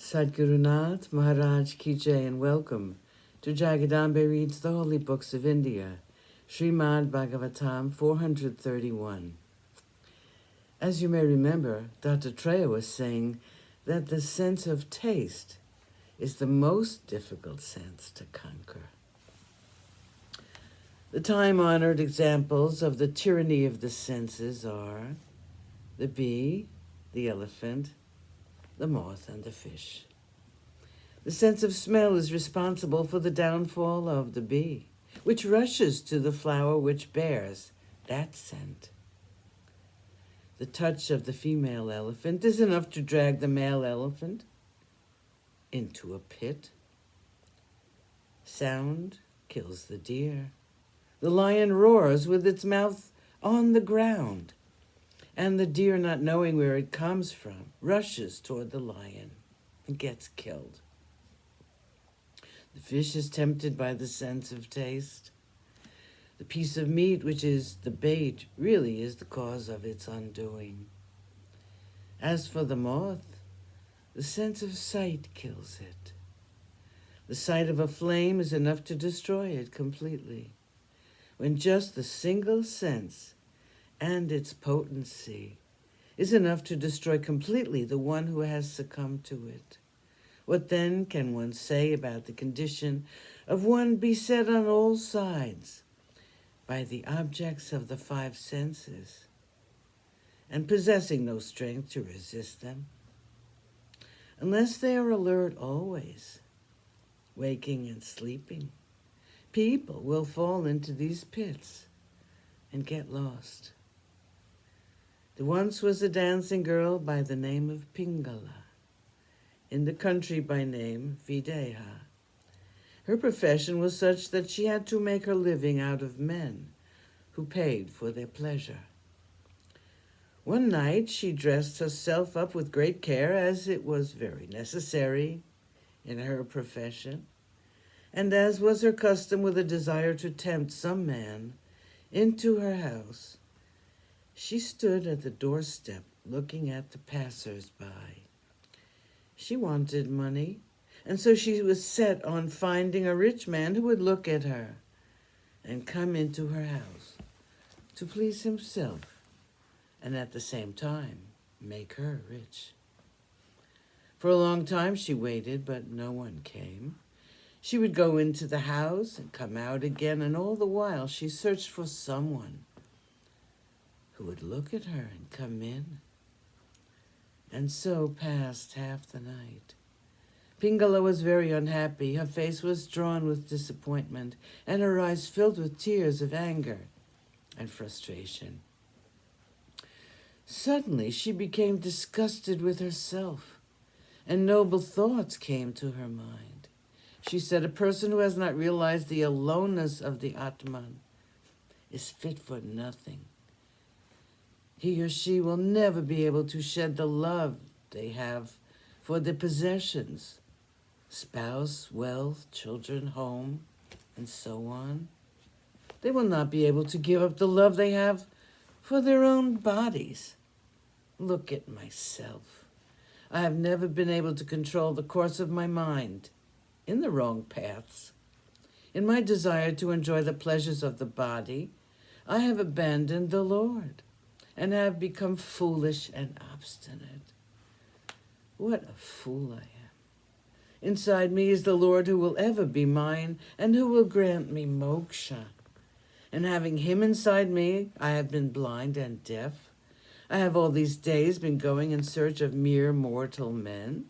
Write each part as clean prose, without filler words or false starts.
Sadgurunath Maharaj Ki Jai, and welcome to Jagadambe Reads the Holy Books of India, ShrimadBhagavatam431. As you may remember, Dr. Treya was saying that the sense of taste is the most difficult sense to conquer. The time-honored examples of the tyranny of the senses are the bee, the elephant, the moth, and the fish. The sense of smell is responsible for the downfall of the bee, which rushes to the flower which bears that scent. The touch of the female elephant is enough to drag the male elephant into a pit. Sound kills the deer. The lion roars with its mouth on the ground, and the deer, not knowing where it comes from, rushes toward the lion and gets killed. The fish is tempted by the sense of taste. The piece of meat, which is the bait, really is the cause of its undoing. As for the moth, the sense of sight kills it. The sight of a flame is enough to destroy it completely, when just the single sense and its potency is enough to destroy completely the one who has succumbed to it. What then can one say about the condition of one beset on all sides by the objects of the five senses, and possessing no strength to resist them? Unless they are alert always, waking and sleeping, people will fall into these pits and get lost. There once was a dancing girl by the name of Pingala, in the country by name Videha. Her profession was such that she had to make her living out of men who paid for their pleasure. One night she dressed herself up with great care, as it was very necessary in her profession, and as was her custom, with a desire to tempt some man into her house. She stood at the doorstep looking at the passers-by. She wanted money, and so she was set on finding a rich man who would look at her and come into her house to please himself and at the same time make her rich. For a long time she waited, but no one came. She would go into the house and come out again, and all the while she searched for someone who would look at her and come in. And so passed half the night. Pingala was very unhappy. Her face was drawn with disappointment, and her eyes filled with tears of anger and frustration. Suddenly she became disgusted with herself, and noble thoughts came to her mind. She said, "A person who has not realized the aloneness of the Atman is fit for nothing. He or she will never be able to shed the love they have for their possessions, spouse, wealth, children, home, and so on. They will not be able to give up the love they have for their own bodies. Look at myself. I have never been able to control the course of my mind in the wrong paths. In my desire to enjoy the pleasures of the body, I have abandoned the Lord and have become foolish and obstinate. What a fool I am. Inside me is the Lord who will ever be mine and who will grant me moksha. And having him inside me, I have been blind and deaf. I have all these days been going in search of mere mortal men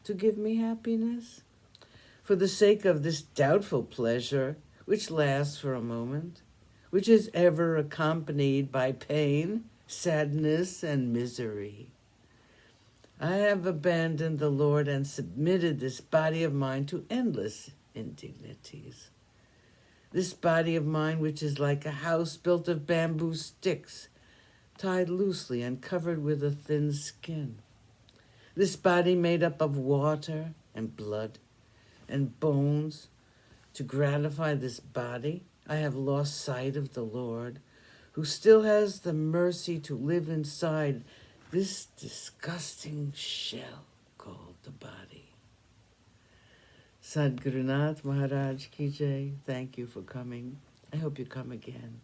to give me happiness. For the sake of this doubtful pleasure, which lasts for a moment, which is ever accompanied by pain, sadness, and misery, I have abandoned the Lord and submitted this body of mine to endless indignities. This body of mine, which is like a house built of bamboo sticks, tied loosely and covered with a thin skin. This body made up of water and blood and bones. To gratify this body, I have lost sight of the Lord, who still has the mercy to live inside this disgusting shell called the body. Sadgurunath Maharaj Ki Jai, thank you for coming. I hope you come again.